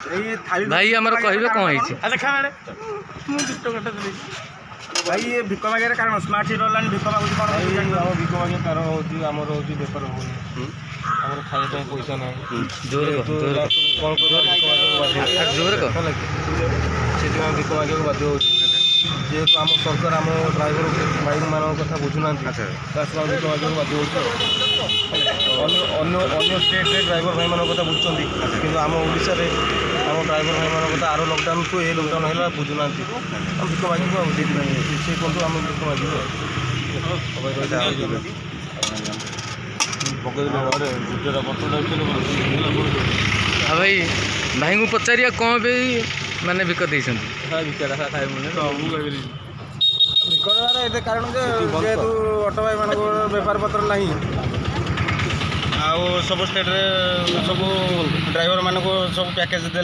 भाई आमर कहबे कौन है भाई ये भिक मागिया कारण स्मार्ट सिटी रहा भिक मागुच कौन आम भिक मागिया कारण हूँ आमर हूँ बेपार होनी आम खाया पैसा ना जोर कौन जोर से भिक मागिया बाध्य हो जेहेतु आम सरकार आम ड्राइवर भाई मान कथा बुझुना भिक मागिया बाध्य हो स्टेट ड्राइवर भाई मान कथा बुझुंट कि आम ओडिशा आम ड्राइवर भाई मान कथा आर लकडाउन को ये लकडाउन है बुझुना आम भिक मागिया से कहूँ आम भिक मागिया हाँ भाई भाई को पचारिया कौन भी माने भिक दे भिकर ये कारण जेहेतु ऑटो भाई मान बेपार पत्र ना आउ सब स्टेट सब ड्राइवर मान सब पैकेज दे